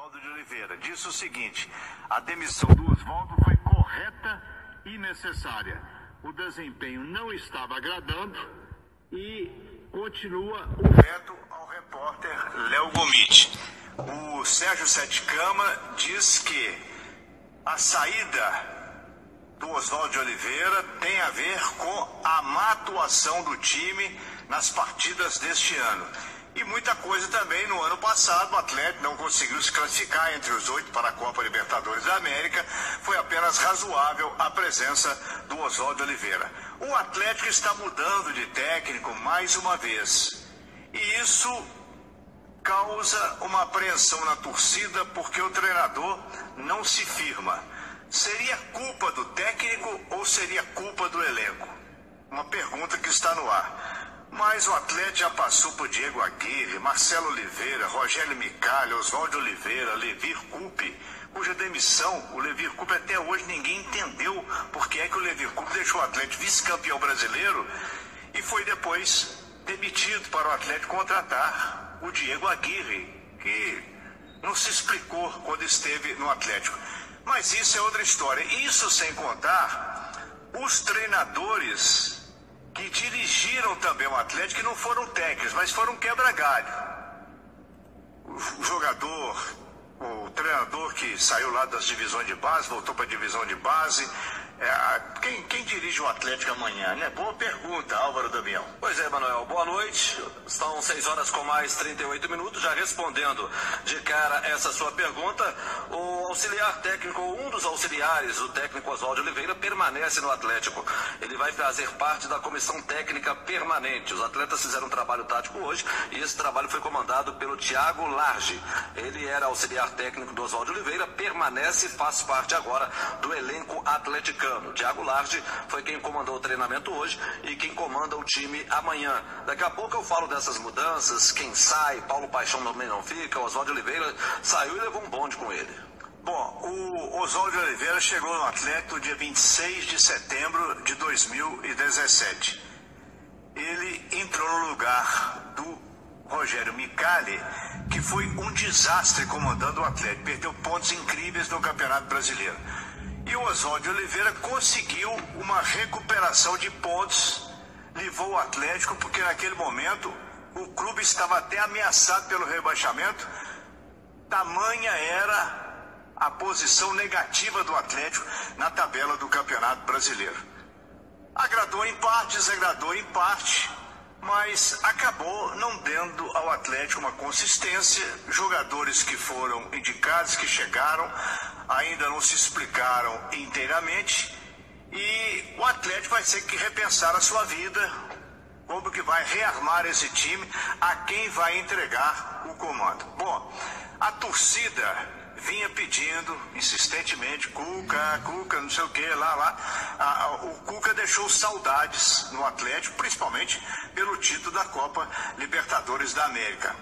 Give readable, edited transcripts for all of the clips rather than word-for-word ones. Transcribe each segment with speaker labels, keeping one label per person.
Speaker 1: Oswaldo de Oliveira. Disse o seguinte: a demissão do Oswaldo foi correta e necessária. O desempenho não estava agradando e continua o veto ao repórter Léo Gomide. O Sérgio Sete Câmara diz que a saída do Oswaldo de Oliveira tem a ver com a má atuação do time nas partidas deste ano. E muita coisa também. No ano passado o Atlético não conseguiu se classificar entre os 8 para a Copa Libertadores da América. Foi apenas razoável a presença do Oswaldo de Oliveira. O Atlético está mudando de técnico mais uma vez. E isso causa uma apreensão na torcida porque o treinador não se firma. Seria culpa do técnico ou seria culpa do elenco? Uma pergunta que está no ar. Mas o Atlético já passou por Diego Aguirre, Marcelo Oliveira, Rogério Micali, Oswaldo Oliveira, Levir Coupe, cuja demissão, o Levir Coupe até hoje ninguém entendeu porque é que o Levir Coupe deixou o Atlético vice-campeão brasileiro e foi depois demitido para o Atlético contratar o Diego Aguirre, que não se explicou quando esteve no Atlético. Mas isso é outra história. Isso sem contar os treinadores que dirigiram também o Atlético, que não foram técnicos, mas foram quebra-galho. O jogador, o treinador que saiu lá das divisões de base, voltou para a divisão de base. Quem dirige o Atlético amanhã, né? Boa pergunta, Álvaro Damião.
Speaker 2: Pois é, Manuel, boa noite. São 6 horas com mais 38 minutos. Já respondendo de cara essa sua pergunta, o auxiliar técnico, um dos auxiliares, o técnico Oswaldo Oliveira, permanece no Atlético. Ele vai fazer parte da comissão técnica permanente. Os atletas fizeram um trabalho tático hoje e esse trabalho foi comandado pelo Thiago Large. Ele era auxiliar técnico do Oswaldo Oliveira, permanece e faz parte agora do elenco atleticano. O Thiago Large foi quem comandou o treinamento hoje e quem comanda o time amanhã. Daqui a pouco eu falo dessas mudanças, quem sai, Paulo Paixão também não fica, o Oswaldo Oliveira saiu e levou um bonde com ele.
Speaker 1: Bom, o Oswaldo de Oliveira chegou no Atlético dia 26 de setembro de 2017. Ele entrou no lugar do Rogério Micali, que foi um desastre comandando o Atlético, perdeu pontos incríveis no Campeonato Brasileiro. E o Oswaldo de Oliveira conseguiu uma recuperação de pontos, levou o Atlético, porque naquele momento o clube estava até ameaçado pelo rebaixamento, tamanha era a posição negativa do Atlético na tabela do Campeonato Brasileiro. Agradou em parte, desagradou em parte, mas acabou não dando ao Atlético uma consistência. Jogadores que foram indicados, que chegaram, ainda não se explicaram inteiramente e o Atlético vai ter que repensar a sua vida, como que vai rearmar esse time, a quem vai entregar o comando. Bom, a torcida vinha pedindo insistentemente Cuca, não sei o que, o Cuca deixou saudades no Atlético, principalmente pelo título da Copa Libertadores da América.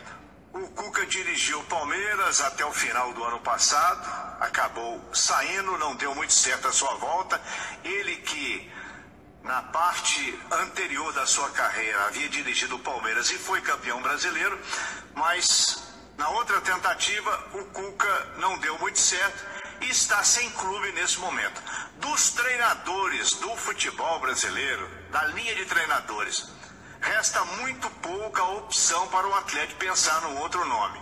Speaker 1: O Cuca dirigiu o Palmeiras até o final do ano passado, acabou saindo, não deu muito certo a sua volta. Ele que na parte anterior da sua carreira havia dirigido o Palmeiras e foi campeão brasileiro, mas na outra tentativa o Cuca não deu muito certo e está sem clube nesse momento. Dos treinadores do futebol brasileiro, da linha de treinadores, resta muito pouca opção para o Atlético pensar num outro nome,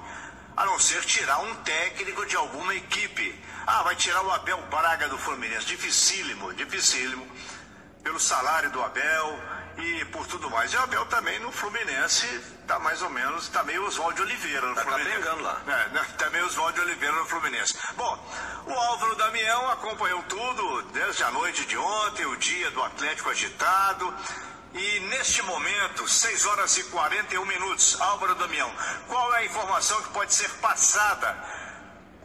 Speaker 1: a não ser tirar um técnico de alguma equipe. Vai tirar o Abel Braga do Fluminense, dificílimo, pelo salário do Abel e por tudo mais. E o Abel também no Fluminense está mais ou menos, está meio Oswaldo de Oliveira no Fluminense.
Speaker 2: Tá pegando lá.
Speaker 1: Está meio Oswaldo de Oliveira no Fluminense. Bom, o Álvaro Damião acompanhou tudo desde a noite de ontem, o dia do Atlético agitado. E neste momento, 6 horas e 41 minutos, Álvaro Damião, qual é a informação que pode ser passada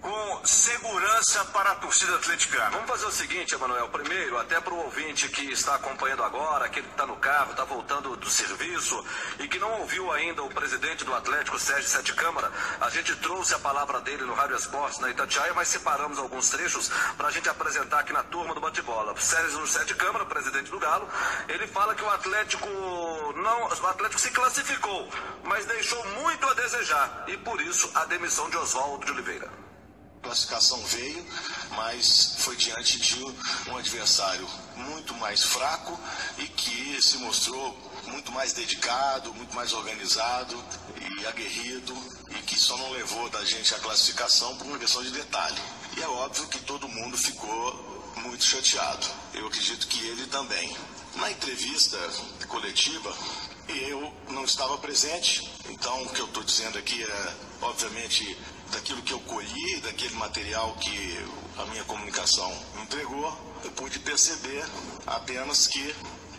Speaker 1: com segurança para a torcida atleticana?
Speaker 2: Vamos fazer o seguinte, Emanuel. Primeiro, até para o ouvinte que está acompanhando agora, aquele que está no carro, está voltando do serviço e que não ouviu ainda o presidente do Atlético, Sérgio Sete Câmara, a gente trouxe a palavra dele no Rádio Esportes, na Itatiaia, mas separamos alguns trechos para a gente apresentar aqui na turma do bate-bola. Sérgio Sete Câmara, presidente do Galo, ele fala que o Atlético se classificou, mas deixou muito a desejar e por isso a demissão de Oswaldo de Oliveira.
Speaker 3: classificação veio, mas foi diante de um adversário muito mais fraco e que se mostrou muito mais dedicado, muito mais organizado e aguerrido, e que só não levou da gente a classificação por uma questão de detalhe. E é óbvio que todo mundo ficou muito chateado. Eu acredito que ele também. Na entrevista coletiva, eu não estava presente, então o que eu estou dizendo aqui é, obviamente, daquilo que eu colhi, daquele material que a minha comunicação me entregou. Eu pude perceber apenas que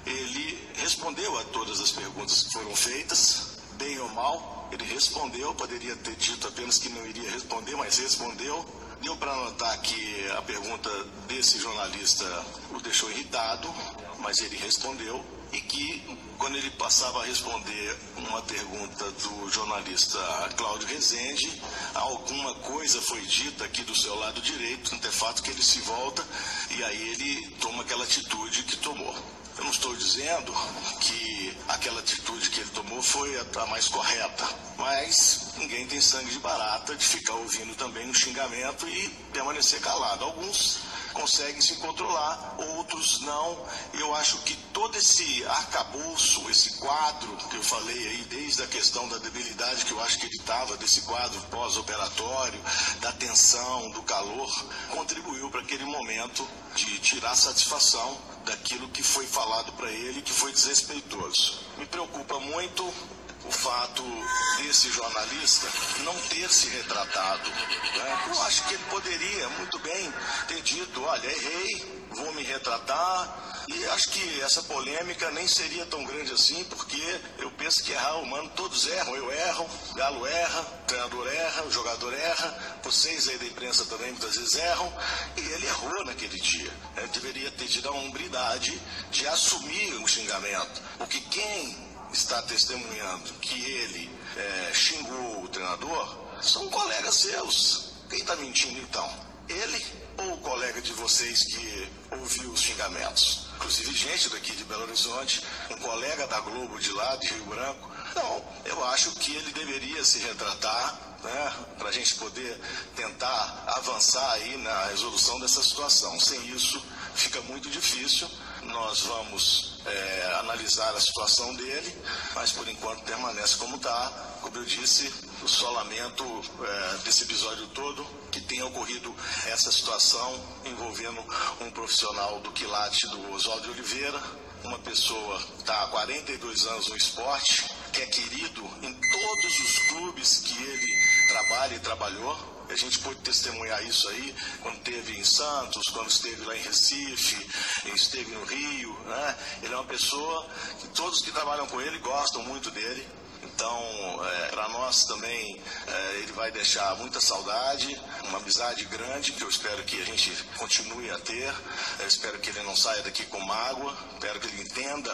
Speaker 3: ele respondeu a todas as perguntas que foram feitas, bem ou mal, ele respondeu, poderia ter dito apenas que não iria responder, mas respondeu. Deu para notar que a pergunta desse jornalista o deixou irritado, mas ele respondeu, e que quando ele passava a responder uma pergunta do jornalista Cláudio Rezende, alguma coisa foi dita aqui do seu lado direito, não é fato que ele se volta e aí ele toma aquela atitude que tomou. Eu não estou dizendo que aquela atitude que ele tomou foi a mais correta, mas ninguém tem sangue de barata de ficar ouvindo também um xingamento e permanecer calado. Alguns conseguem se controlar, outros não. Eu acho que todo esse arcabouço, esse quadro que eu falei aí, desde a questão da debilidade que eu acho que ele estava, desse quadro pós-operatório, da tensão, do calor, contribuiu para aquele momento de tirar satisfação daquilo que foi falado para ele, que foi desrespeitoso. Me preocupa muito o fato desse jornalista não ter se retratado, né? Eu acho que ele poderia muito bem ter dito, olha, errei, vou me retratar, e acho que essa polêmica nem seria tão grande assim, porque eu penso que errar humano, todos erram, eu erro, Galo erra, o treinador erra, o jogador erra, vocês aí da imprensa também muitas vezes erram, e ele errou naquele dia. Ele deveria ter tido a hombridade de assumir o xingamento, porque quem está testemunhando que ele xingou o treinador são colegas seus. Quem está mentindo então? Ele ou o colega de vocês que ouviu os xingamentos? Inclusive gente daqui de Belo Horizonte, um colega da Globo de lá, de Rio Branco. Não, eu acho que ele deveria se retratar, né, para a gente poder tentar avançar aí na resolução dessa situação. Sem isso, fica muito difícil. Nós vamos analisar a situação dele, mas por enquanto permanece como está. Como eu disse, eu só lamento desse episódio todo que tenha ocorrido essa situação envolvendo um profissional do quilate do Oswaldo Oliveira, uma pessoa que está há 42 anos no esporte, que é querido em todos os clubes que ele trabalha e trabalhou. A gente pôde testemunhar isso aí quando esteve em Santos, quando esteve lá em Recife, esteve no Rio, né? Ele é uma pessoa que todos que trabalham com ele gostam muito dele. Então, para nós também, ele vai deixar muita saudade, uma amizade grande, que eu espero que a gente continue a ter. Eu espero que ele não saia daqui com mágoa, espero que ele entenda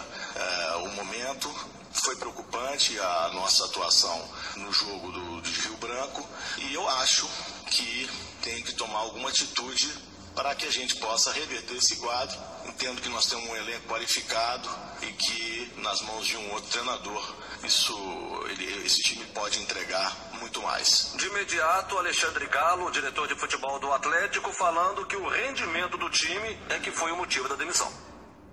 Speaker 3: o momento. Foi preocupante a nossa atuação no jogo de Rio Branco e eu acho que tem que tomar alguma atitude para que a gente possa reverter esse quadro. Entendo que nós temos um elenco qualificado e que nas mãos de um outro treinador esse time pode entregar muito mais.
Speaker 2: De imediato, Alexandre Galo, diretor de futebol do Atlético, falando que o rendimento do time é que foi o motivo da demissão.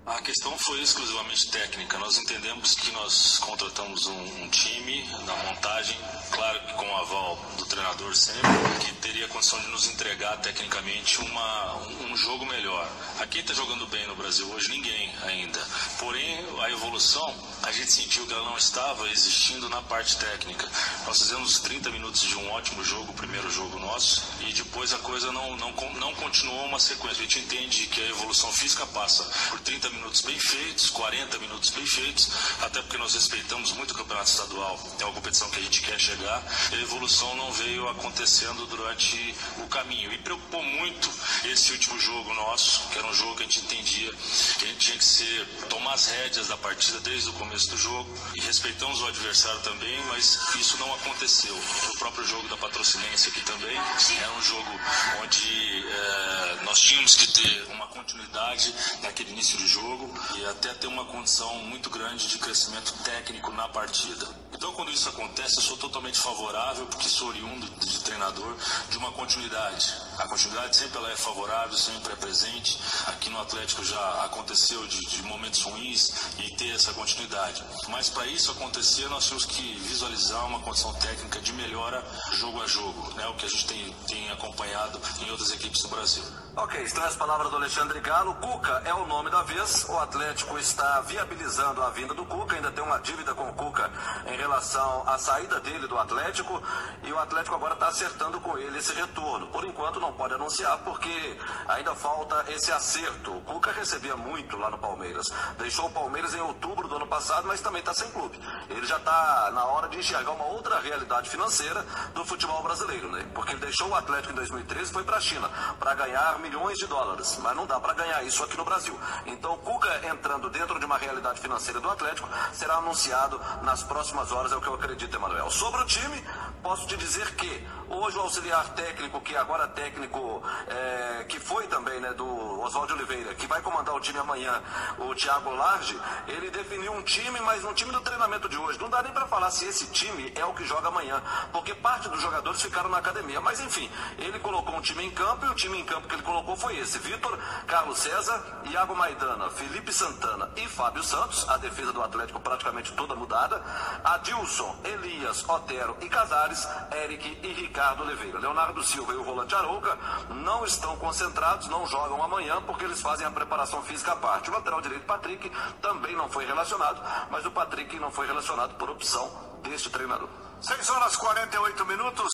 Speaker 4: A questão foi exclusivamente técnica. Nós entendemos que nós contratamos um time na montagem, claro que com o aval do treinador sempre, que teria condição de nos entregar tecnicamente um jogo melhor. Aqui está jogando bem no Brasil hoje, ninguém ainda. Porém, a evolução, a gente sentiu que ela não estava existindo na parte técnica. Nós fizemos 30 minutos de um ótimo jogo, o primeiro jogo nosso, e depois a coisa não continuou uma sequência. A gente entende que a evolução física passa por 30 minutos bem feitos, 40 minutos bem feitos, até porque nós respeitamos muito o campeonato estadual, é uma competição que a gente quer chegar, e a evolução não veio acontecendo durante o caminho. E preocupou muito esse último jogo nosso, que era um jogo que a gente entendia que a gente tinha que tomar as rédeas da partida desde o começo do jogo, e respeitamos o adversário também, mas isso não aconteceu. O próprio jogo da Patrocinense aqui também era um jogo onde nós tínhamos que ter uma continuidade naquele início de jogo e até ter uma condição muito grande de crescimento técnico na partida. Então, quando isso acontece, eu sou totalmente favorável, porque sou oriundo de treinador, de uma continuidade. A continuidade sempre ela é favorável, sempre é presente. Aqui no Atlético já aconteceu de momentos ruins e ter essa continuidade. Mas para isso acontecer, nós temos que visualizar uma condição técnica de melhora jogo a jogo, né? O que a gente tem acompanhado em outras equipes do Brasil.
Speaker 2: Ok, estão as palavras do Alexandre Galo. Cuca é o nome da vez. O Atlético está viabilizando a vinda do Cuca. Ainda tem uma dívida com o Cuca em relação à saída dele do Atlético. E o Atlético agora está acertando com ele esse retorno. Por enquanto não pode anunciar porque ainda falta esse acerto. O Cuca recebia muito lá no Palmeiras. Deixou o Palmeiras em outubro do ano passado, mas também está sem clube. Ele já está na hora de enxergar uma outra realidade financeira do futebol brasileiro, né? Porque ele deixou o Atlético em 2013 e foi para a China para ganhar milhões de dólares, mas não dá para ganhar isso aqui no Brasil. Então o Cuca entrando dentro de uma realidade financeira do Atlético será anunciado nas próximas horas, é o que eu acredito, Emanuel. Sobre o time, posso te dizer que hoje o auxiliar técnico, que agora técnico, que foi também, né, do Oswaldo Oliveira, que vai comandar o time amanhã, o Thiago Large, ele definiu um time, mas um time do treinamento de hoje. Não dá nem para falar se esse time é o que joga amanhã, porque parte dos jogadores ficaram na academia. Mas enfim, ele colocou um time em campo e o time em campo que ele colocou foi esse: Vitor, Carlos César, Iago Maidana, Felipe Santana e Fábio Santos. A defesa do Atlético praticamente toda mudada. Adilson, Elias, Otero e Casares, Eric e Ricardo Oliveira. Leonardo Silva e o volante Arouca não estão concentrados, não jogam amanhã porque eles fazem a preparação física à parte. O lateral direito Patrick também não foi relacionado, mas o Patrick não foi relacionado por opção deste treinador.
Speaker 1: 6 horas e 48 minutos.